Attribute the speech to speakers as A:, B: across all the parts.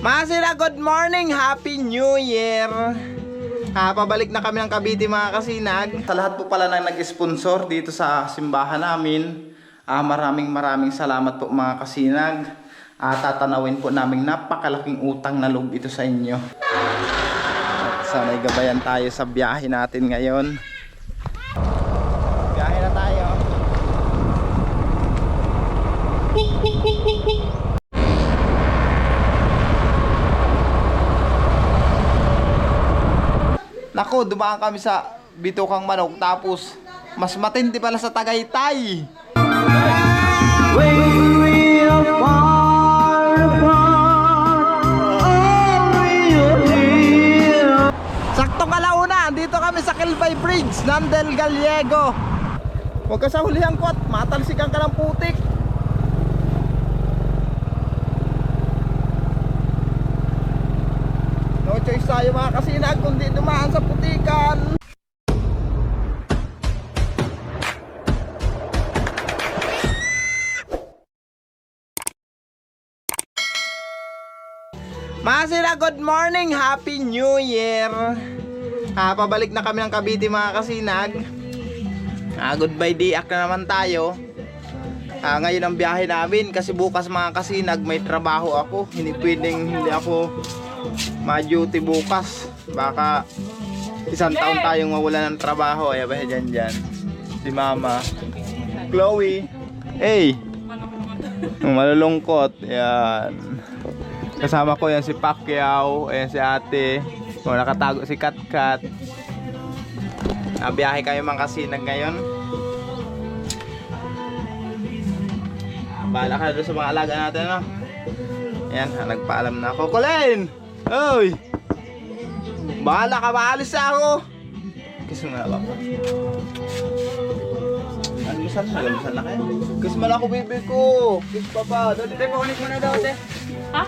A: Masira, good morning! Happy New Year! Pabalik na kami ng Cavite mga kasinag. Sa lahat po pala na nag-sponsor dito sa simbahan namin, maraming salamat po mga kasinag. Tatanawin po namin napakalaking utang na loob ito sa inyo. At sana'y gabayan tayo sa biyahe natin ngayon. Biyahe na tayo. Naku, dumaan kami sa Bitukang Manok, tapos mas matindi pala sa Tagaytay. Saktong alauna, dito kami sa Quilpay Bridge ng Del Gallego. Huwag ka sa hulihan ko at matalsikan ka ng putik. No choice tayo mga kasinag kundi dumaan sa putikan. Masira, good morning! Happy New Year! Pabalik na kami ng Cavite mga kasinag. Goodbye diak na naman tayo. Ngayon ang biyahe namin kasi bukas mga kasinag may trabaho ako. Hindi ako ma-duty bukas. Baka isang taon tayong mawala ng trabaho. Ay ba dyan. Si Mama Chloe. Hey! Malulungkot. Yan. Kasama ko yan si Pacquiao. Ayan si ate. Nakatago si Katkat. Biyahe kayo mga kasinag ngayon. Bahala ka doon sa mga alaga natin, no? Ayan, nagpaalam na ako. Colin! Oy! Bahala ka, maalis na ako! Kiss mo na lang ako. Almusal na kayo. Kiss mo na ako, baby ko! Kiss pa pa! Dali, tayo, pakunik mo na daw, te.
B: Ha?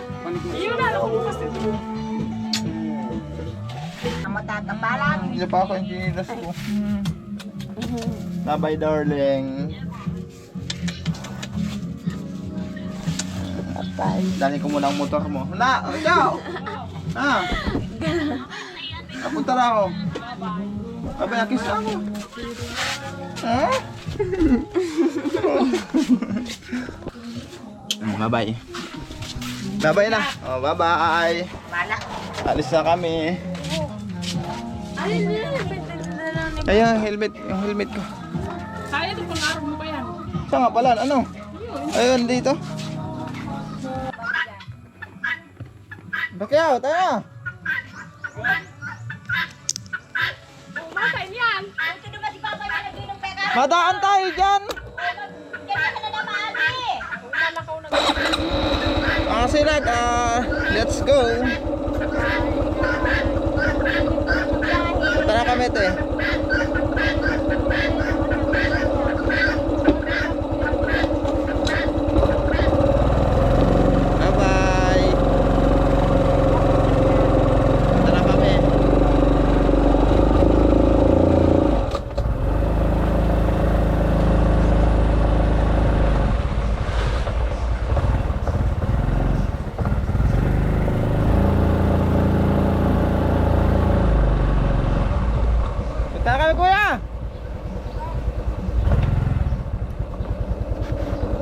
B: Iyo na ako bukas dito.
C: Matatapalan.
A: Hindi pa ako yung ginilas ko. Bye-bye, darling. Dali ko muna ang motor mo. Na! Ciao! Napunta na ako. Bye-bye, nakis na ako. Ha? Bye-bye. Bye-bye na. Oh, bye-bye.
C: Wala.
A: Alis na kami. Ayan, helmet. Yung helmet ko.
B: Kaya ito pang-araw mo pa yan.
A: Saan nga pala? Ano? Ayun, dito. Bakyaw, tayo.
B: Umasain yan.
C: Ito naman si Papa na naging ng pera.
A: Madaan tayo dyan.
C: Ganyan ka na naman eh.
B: Nalakaw na.
A: Sinag, let's go. Punta na kami ito eh. Bye-bye. Punta na kami. Punta na kami, kuya.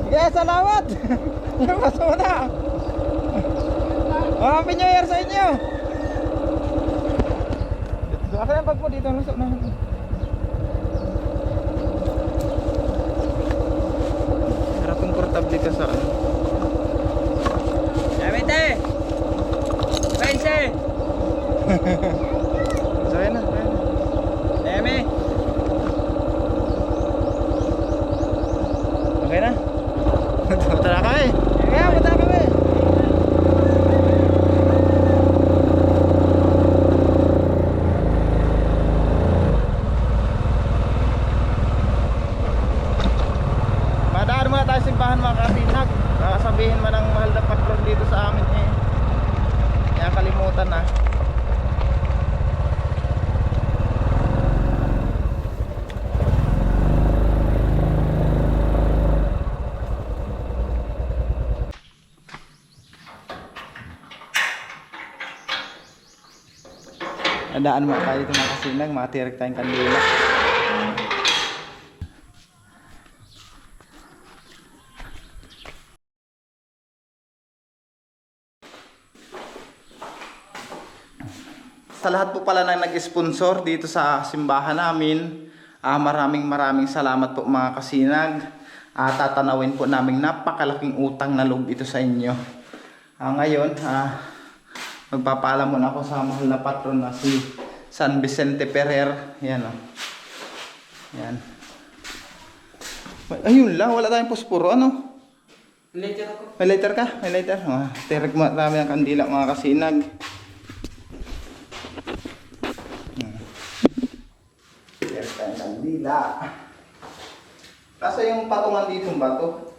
A: Sige, salamat. Labas mo na. Happy New Year sa inyo. Ito yung bag mo dito. Lusok na. Harap komportable ka sa ano.
B: Yamete! Pense!
A: Sakay na.
B: Yame!
A: Okay na. Punta na kami. Kaya, punta na kami. Madaan muna tayo simbahan mga kasinag. Sabihin man ang mahal na patron dito sa amin eh. Kaya kalimutan na. Nadaan mo tayo dito mga kasinag, matirik tayong kandila. Sa lahat po pala ng nag-sponsor dito sa simbahan namin, maraming salamat po mga kasinag. Tatanawin po namin napakalaking utang na loob ito sa inyo. Ngayon, magpapaalam muna ako sa mahal na patron na si San Vicente Ferrer. Yan o. Yan. Ayun lang, wala tayong posporo. Ano?
B: Later ako.
A: May lighter ka? May lighter? Tirik mo namin ang kandila mga kasinag. Tirik tayong kandila. Kasi yung patungan dito yung bato.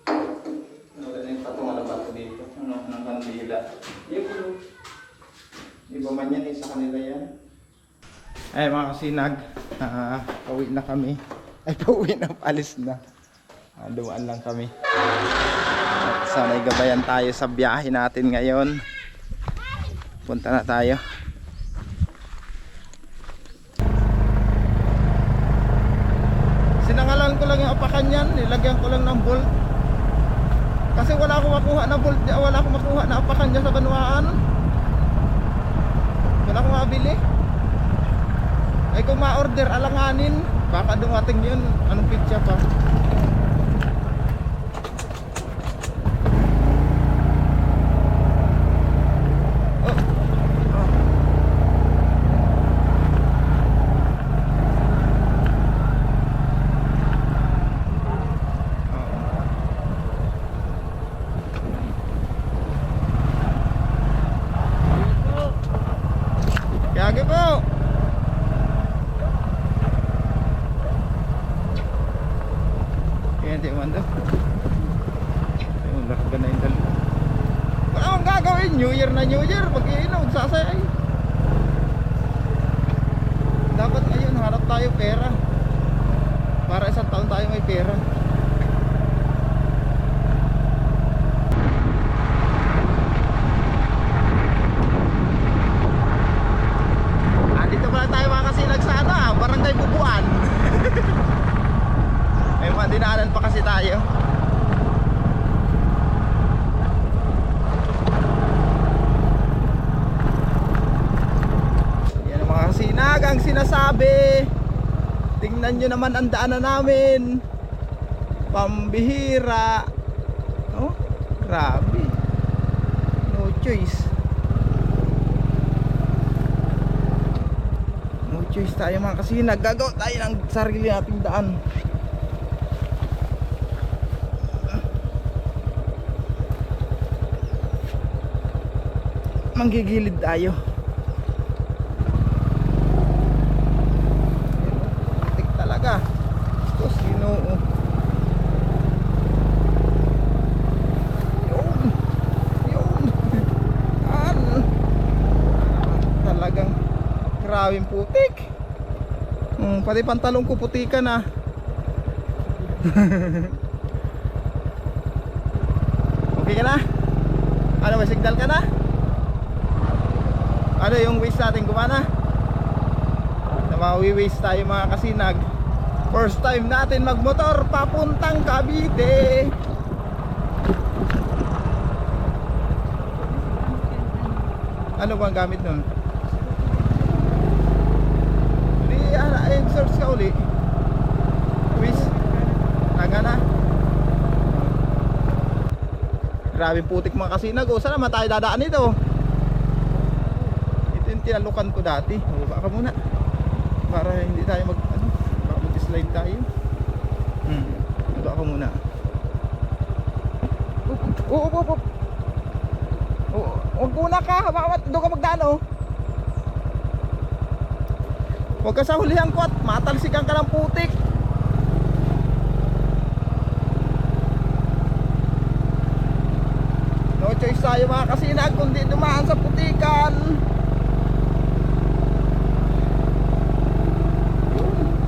A: Ano yung patungan ng bato dito? Ano ng kandila? Yung iba man yan sa kanila yan. Ay mga kasinag, pauwi na kami. Ay pauwi na, alis na. Dumaan lang kami. At sana'y gabayan tayo sa biyahe natin ngayon. Punta na tayo. Sinangalan ko lang yung apakan yan, nilagyan ko lang ng bolt. Kasi wala akong makuha na bolt, wala akong makuha na apakan dyan sa Banwaan. Wala akong mabili. Ay kung ma-order alanganin, baka dumating yun. Anong pizza pa? Kaya po. Kaya di man daw. Ayun, larga na yung dalawa. Wala akong gagawin. New Year na New Year. Pag-iinom, sasay. Dapat ngayon, harap tayo pera. Para isang taon tayo may pera. Dito pala tayo mga kasinag sa Barangay Bubuan. May mga dinaanan pa kasi tayo. Yan ang mga kasinag ang sinasabi. Tingnan nyo naman ang daanan namin. Pambihira. Oh, grabe. No choice. Choice tayo mga kasinag, gagawa tayo ng sarili nating daan. Manggigilid tayo. Tik talaga. Ito Ginoo. Yun. Talagang grabing putik. Pati pantalong ko putika na. Okay ka na? Ano, may signal ka na? Ano yung waste natin gumana? Na mawi-waste tayo mga kasinag. First time natin magmotor papuntang Cavite. Ano bang gamit nun? Search ka uli. Wish. Taga na. Grabe putik mga kasinag. Saan naman tayo dadaan ito? Ito yung tinalukan ko dati. Baba ka muna. Para hindi tayo baka mag-slide tayo. Baba ka muna. Huwag muna ka. Doon ka magdaan oh. Huwag ka sa hulihan ko at matalsikan ka ng putik. No choice tayo mga kasinag kundi dumaan sa putikan.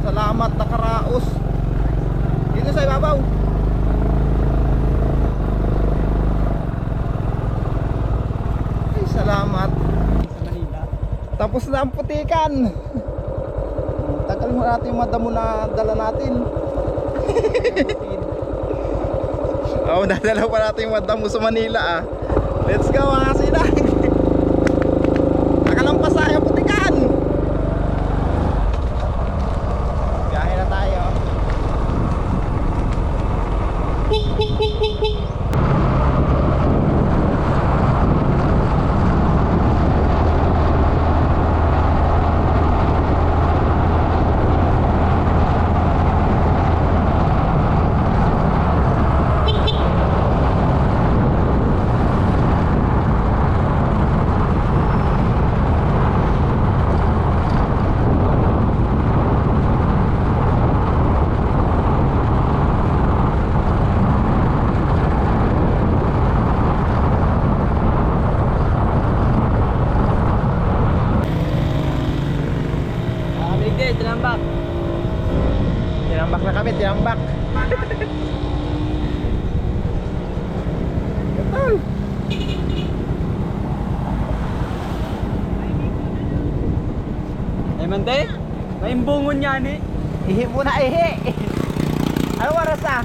A: Salamat nakaraos. Dito sa ibabaw. Ay salamat.
B: Sa Manila.
A: Tapos na ang putikan. Tagal mo natin yung madamo na dala natin. Oo, dadala pa natin yung madamo sa Manila ah. Let's go mga kasinag. Nakalampas tayo ang putikan. Biyahe na tayo.
B: Bigay, tinambak.
A: Tinambak na kami, tinambak. Betul.
B: Mante? May imbungon yan eh.
A: Ihi muna, ihi. Ano oras ah?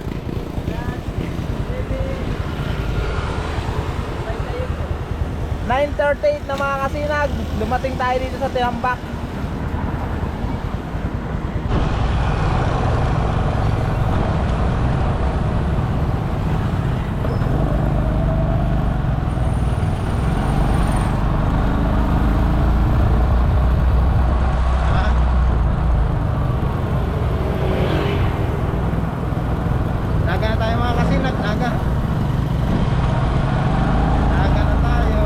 A: 9:38 na mga kasinag. Dumating tayo dito sa Tinambak. Naga na tayo mga kasinag, naga. Naga na tayo.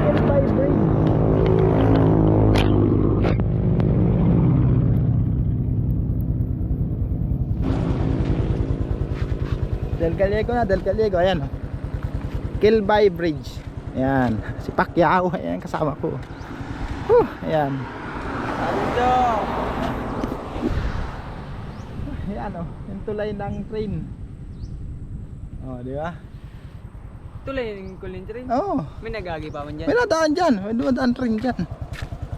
A: Kilbay Bridge. Del Gallego, ayan oh. Kilbay Bridge. Ayan, si Pacquiao, ayan kasama ko. Ayan.
B: Dito.
A: Ayan oh, yung tulay ng train. Oh, di ba?
B: Tuloy yung kulin rin.
A: Oh,
B: May nagagi pa man dyan.
A: may nadaan dyan, may nadaan train dyan.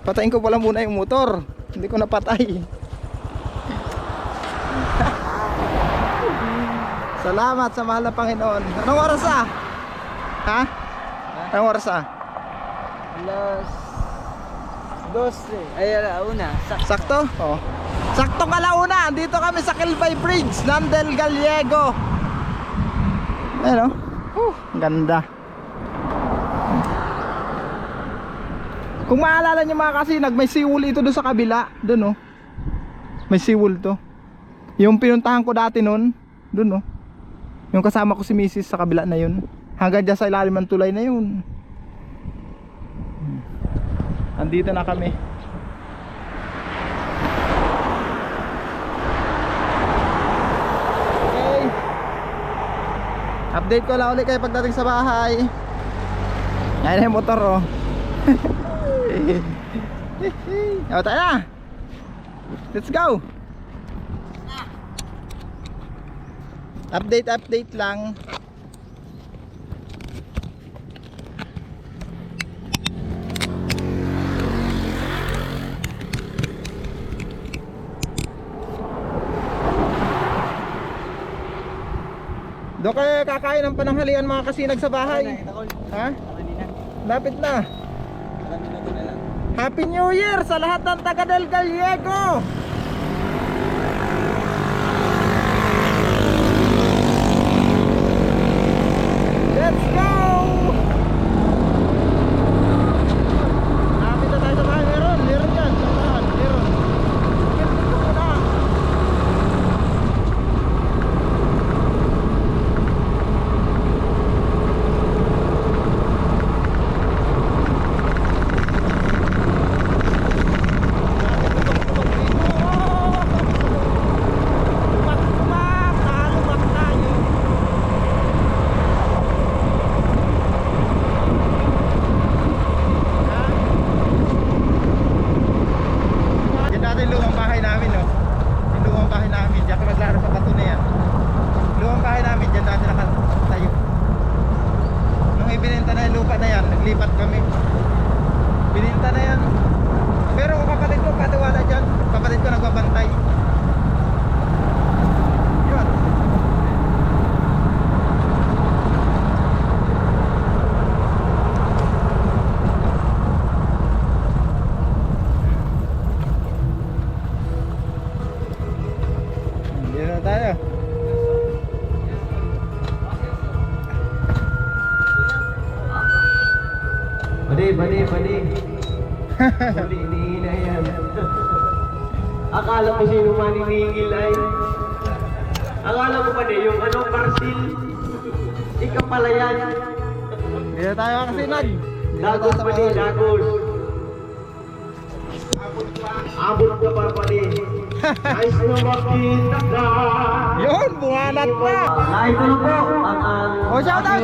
A: Patayin ko pala muna yung motor. Hindi ko napatay. Salamat sa mahal na Panginoon. Anong oras ah? Ha? Anong oras ah?
B: Alas 12. Ay, alauna.
A: Sakto? Oh. Saktong alauna. Andito kami sa Kilbay Bridge ng Del Gallego. Ayun oh. Ganda. Kung maalala nyo mga kasinag, may seawall ito doon sa kabila. Doon oh. May seawall to. Yung pinuntahan ko dati noon, doon oh. Yung kasama ko si Mrs. sa kabila na yun. Hanggang dyan sa ilalim ng tulay na yun. Andito na kami. Okay. Update ko lang ulit kayo pagdating sa bahay. Yan na yung motor oh. O, tayo na. Let's go. Update lang. Doon kayo kakain ng pananghalian mga kasinag sa bahay. Ha? Lapit na. Happy New Year sa lahat ng taga Del Gallego. Let's go! Lapit na tayo sa bahay. Meron dyan. Meron. Dito muna. Naglipat kami. Bininta na yan. Pero kapatid ko katiwala dyan. Kapatid ko nagbabantay. Yun. Dito na tayo.
D: Bani. Huli na yan. Akala ko sino maniningil ay. Akala ko pa yung parcel. Ikaw pala yan.
A: Dito tayo kasi nag.
D: Dagos pa dagos. Abot ka pa Nice na makita ka.
A: Yun, buwanat na.
D: Ito na po ang
A: O, shout out.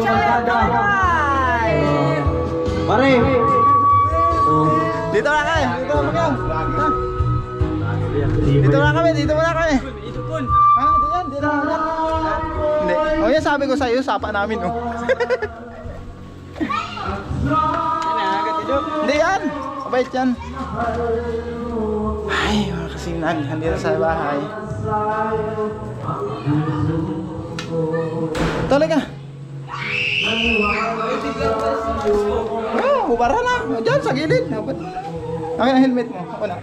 D: Pare.
A: Dito na kayo. Dito na kami. Dito na kami. Ah, dito na. Hindi. O yan sabi ko sa iyo, sapa namin oh. Hindi yan. Abait yan. Ay, mga kasinag. Nandito sa bahay. Tuloy ka. Oh, hubara na. Diyan sa gilid. Akin ang helmet mo. Ako na.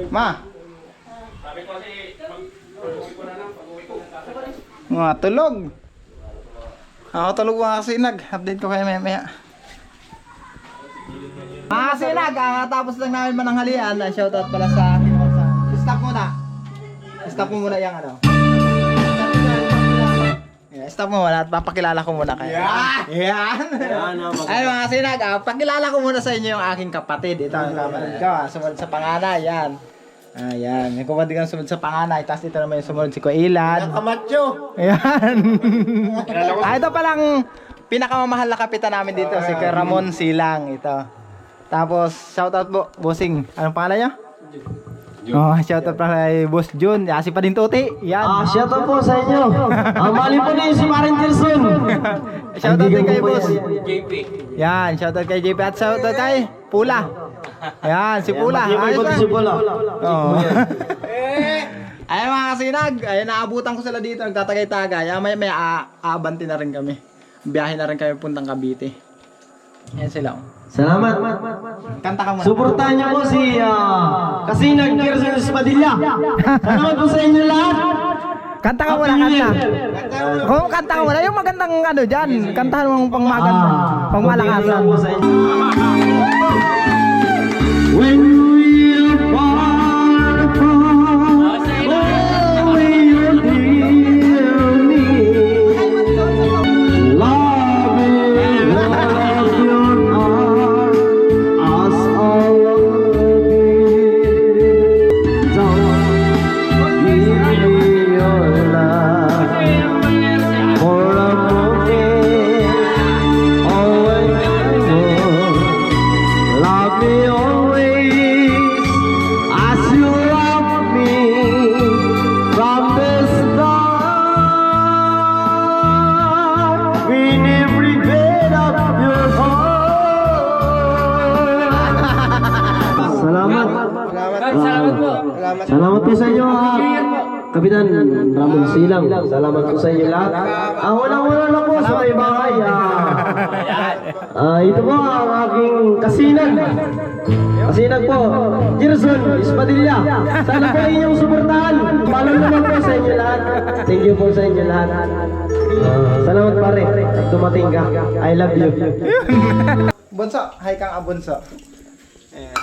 A: Ma. Mga tulog. Ako tulog mga kasinag. Update ko kayo maya. Mga kasinag, tapos lang namin mananghalian. Shoutout pala sa akin. Stop muna. Stop mo muna yung ano. Yeah, stop mo muna at papakilala ko muna kayo. Yan! Ay mga kasinag, pakilala ko muna sa inyo yung aking kapatid. Ito ang kapatid ko. Sumunod sa panganay. Yan. Ayan. May kapatid kang sumunod sa panganay. Tapos ito naman yung sumunod si Kuilan.
D: Kamacho!
A: Ayan. Ito palang pinakamamahal na kapitan namin dito. Si Kuya Ramon Silang. Ito. Tapos, shoutout po, bossing. Anong pangalan niya? Oh, shoutout pala kay Boss Jun. Si pa din Tuti. Yan.
D: Shoutout po sa inyo. Mali po na yung si Marin Tilson.
A: Shoutout din kay Boss JP. Yan, shoutout kay JP at shoutout kay Pula. Yan, si Pula. Ayos ba?
D: Si Pula.
A: Oo. Ayun mga kasinag, ayun naabutan ko sila dito, nagtatagay-tagay. May aabanti na rin kami. Biyahe na rin kami puntang Cavite. Yan sila.
D: Salamat.
A: Kanta ka muna.
D: Suportahan niyo po si Kasinag Kirsten Espadilla. Salamat po sa inyo lahat.
A: Kanta ka muna, kanta. Kung kanta ka muna, yung magandang ano dyan. Kantahan mong pangmaganda. Pangmalakasan.
D: Po sa inyo. When we apart from only you dear me, loving of your heart as all of it. Don't give me your love for a moment. Always love me always as you love me from the start in every bit of your heart. Salamat. Salamat po sa inyo, Kapitan Ramon Silang. Salamat po sa inyo lahat. Unang-una na po sa may bahay. Ito po ang aking kasinag. Kasinag po, Gerson Espadilla. Sana po inyong suportahan. Follow naman po sa inyo lahat. Thank you po sa inyo lahat. Salamat pare. Dumating ka. I love you.
A: Bunso, hi kang abunso. Ayan.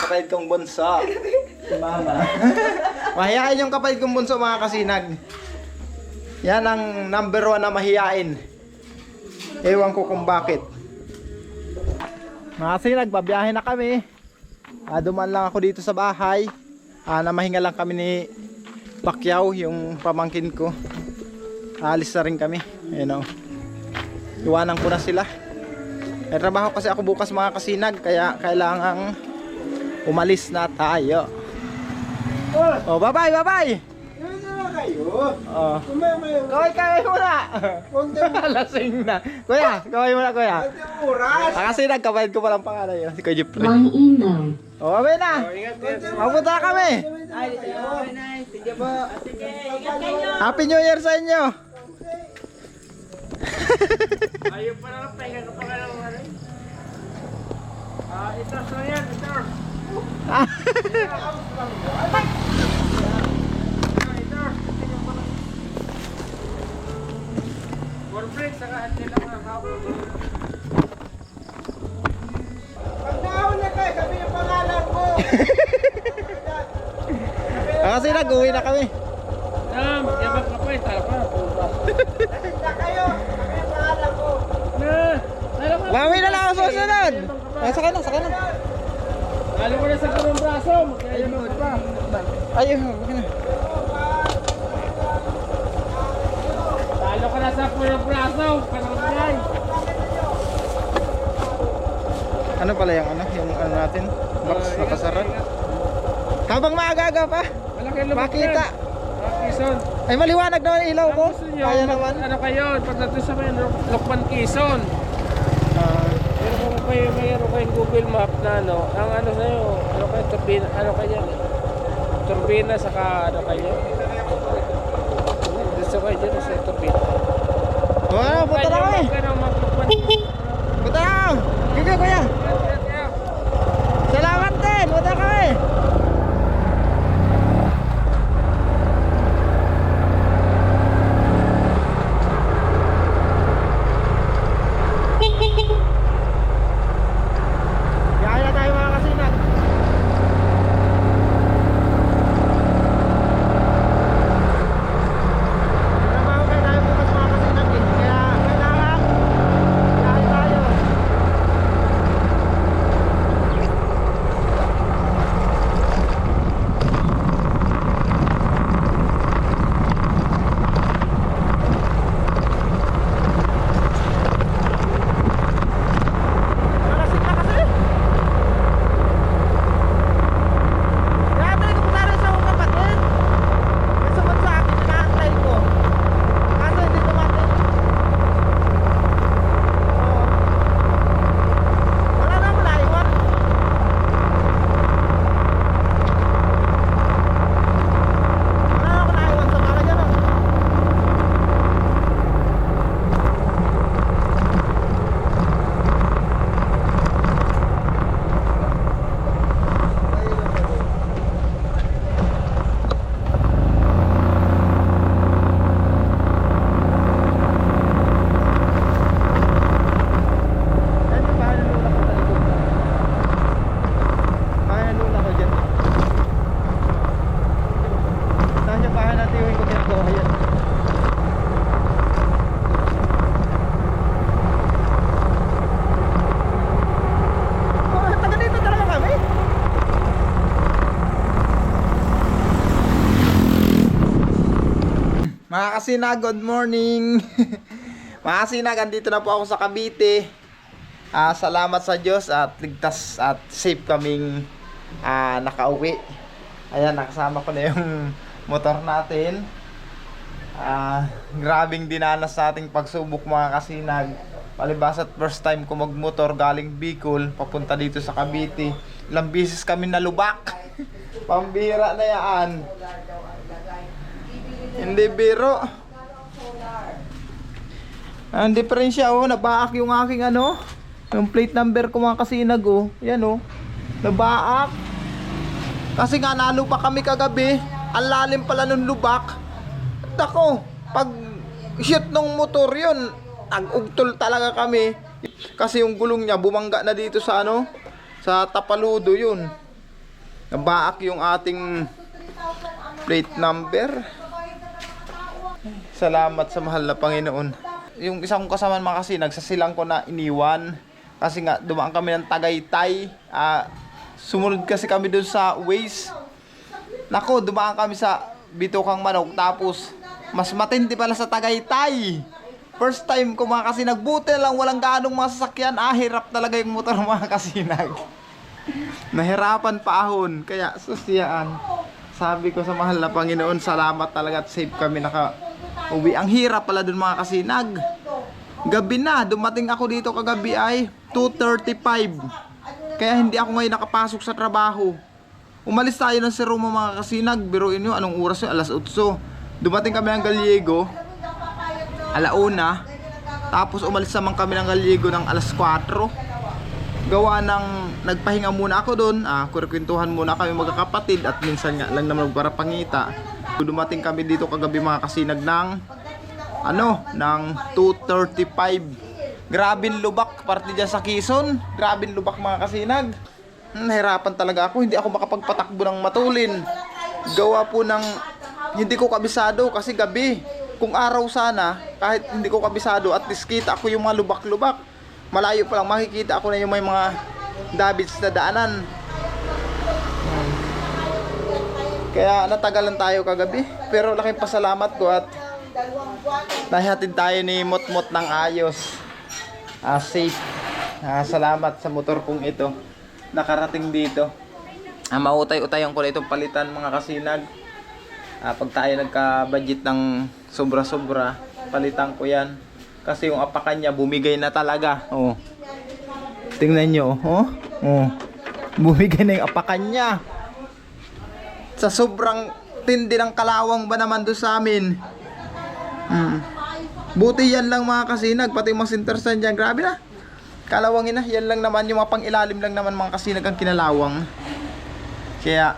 A: Kapatid kong bunso. Si Mama. Mahihain yung kapatid kong bunso mga kasinag. Yan ang number 1 na mahihain. Ewan ko kung bakit. Mga kasinag, babiyahe na kami. Dumaan lang ako dito sa bahay. Namahinga lang kami ni Pacquiao, yung pamangkin ko. Alis na rin kami. Ayun o. Iwanan ko na sila. May trabaho kasi ako bukas mga kasinag, kaya kailangang umalis na tayo. Oh, bye-bye, bye-bye! Oh. Kaway muna! Lasing na. Kuya, kaway muna kuya. Kasi nagkabayad ko palang pangalan yun. Si Kuya Jeffrey. Oh, bye na! Magpunta na kami!
B: Sige po.
A: Happy New Year sa inyo!
D: Ayaw pa na pahinga ka pa ka lang. Ito so yan, ito. One break, saka hati lang mga kapag.
B: Pagdaon na kayo, sabi yung pangalan mo.
A: Kasi nag-uwi na kami.
D: Yabang ka pa eh, tala pa.
B: Na kayo, sabi yung pangalan mo.
A: Bawi na lang ako susunod. Sakay na.
D: Lalo mo na sa gulong braso, magkaya mo pa.
A: Ayun, okay na.
D: Lalo ka na sa gulong braso, panangay.
A: Ano pala yung ano natin? Box nakasara. Habang maaga pa.
D: Malaki lumaki.
A: Makita.
D: Quezon.
A: Ay maliwanag naman ang ilaw ko.
D: Gusto nyo,
A: Kaya naman.
D: Ano kayo, pagdating sa may Lokban Quezon. Pero kung mayroon kayong Google Map na ano, ang ano sa'yo, ano kayo, turbina, ano kayo, turbina saka ano kayo. Gusto kayo dyan sa turbina.
A: Punta na kami. Punta na. Sige kuya. Salamat din. Punta na kami. Kaya na tayo Mga kasinag, good morning. Mga kasinag, andito na po ako sa Cavite. Salamat sa Diyos at ligtas at safe kaming nakauwi. Ayan, nakasama ko na yung motor natin. Grabing dinanas sa ating pagsubok mga kasinag. Palibas at first time ko magmotor galing Bicol papunta dito sa Cavite. Ilang beses kami nalubak. Pambira na yan. Hindi biro. Ang diferensya nabaak yung aking yung plate number ko mga kasinag Yan nabaak. Kasi nga nalupak kami kagabi. Ang lalim pala nung lubak. At ako, pag shoot nung motor yun, nag-ugtol talaga kami. Kasi yung gulong niya bumangga na dito sa sa tapaludo yun. Nabaak yung ating plate number. Salamat sa mahal na Panginoon. Yung isang kong kasama mga kasinag, sa silang ko na iniwan. Kasi nga, dumaan kami ng Tagaytay. Sumunod kasi kami dun sa Waze. Nako, dumaan kami sa Bitukang Manok. Tapos, mas matindi pala sa Tagaytay. First time ko mga kasinag. Buti lang, walang ganong mga sasakyan. Hirap talaga yung motor mga kasinag. Nahirapan pa ahon. Kaya, susiyaan. Sabi ko sa mahal na Panginoon, salamat talaga at safe kami uwi. Ang hirap pala dun mga kasinag. Gabi na, dumating ako dito kagabi ay 2:35. Kaya hindi ako ngayon nakapasok sa trabaho. Umalis tayo ng Seroma mga kasinag. Biruin nyo, anong oras yun? Alas 8. Dumating kami ng Gallego 1:00. Tapos umalis naman kami ng Gallego ng alas 4. Gawa ng nagpahinga muna ako doon. Kwentuhan muna kami magkakapatid. At minsan nga lang naman magparapangita. Dumating kami dito kagabi mga kasinag ng ng 2:35. Grabing lubak parte dyan sa Quezon. Grabing lubak mga kasinag. Nahirapan talaga ako. Hindi ako makapagpatakbo ng matulin. Gawa po ng hindi ko kabisado kasi gabi. Kung araw sana, kahit hindi ko kabisado, at least kita ako yung mga lubak-lubak. Malayo pa lang makikita ako na yung may mga dabits na daanan. Kaya natagalan tayo kagabi. Pero laking pasalamat ko at nahihatid tayo ni Motmot ng ayos. Safe. Salamat sa motor kong ito. Nakarating dito. Mautay-utayan ko na itong palitan mga kasinag. Pag tayo nagka-budget ng sobra-sobra, palitan ko yan. Kasi yung apakan niya bumigay na talaga. Tingnan nyo. Bumigay na yung apakan niya. Sa sobrang tindi ng kalawang ba naman doon sa amin. Buti yan lang mga kasinag. Pati yung mga sintersan dyan. Grabe na. Kalawangin na. Yan lang naman. Yung mga pang-ilalim lang naman mga kasinag ang kinalawang. Kaya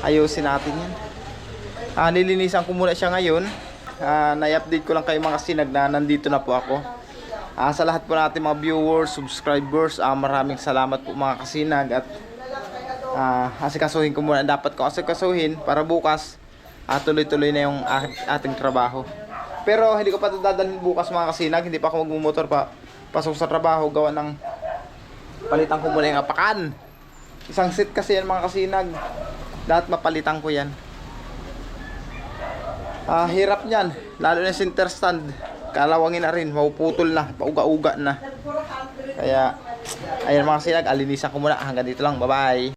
A: ayusin natin yan. Nilinisan ko muna siya ngayon. Na-update ko lang kayo mga kasinag na nandito na po ako. Sa lahat po natin mga viewers, subscribers, maraming salamat po mga kasinag. At asikasuhin ko muna dapat ko asikasuhin para bukas tuloy-tuloy na yung ating trabaho. Pero hindi ko pa ito dadalhin bukas mga kasinag. Hindi pa ako magmumotor pa pasok sa trabaho. Gawa ng palitan ko muna yung apakan. Isang set kasi yan mga kasinag. Dapat mapalitan ko yan. Hirap niyan. Lalo na center stand. Kalawangin na rin. Mapuputol na. Pauga-uga na. Kaya ayan mga kasinag, alinisan ko muna. Hanggang dito lang. Bye-bye.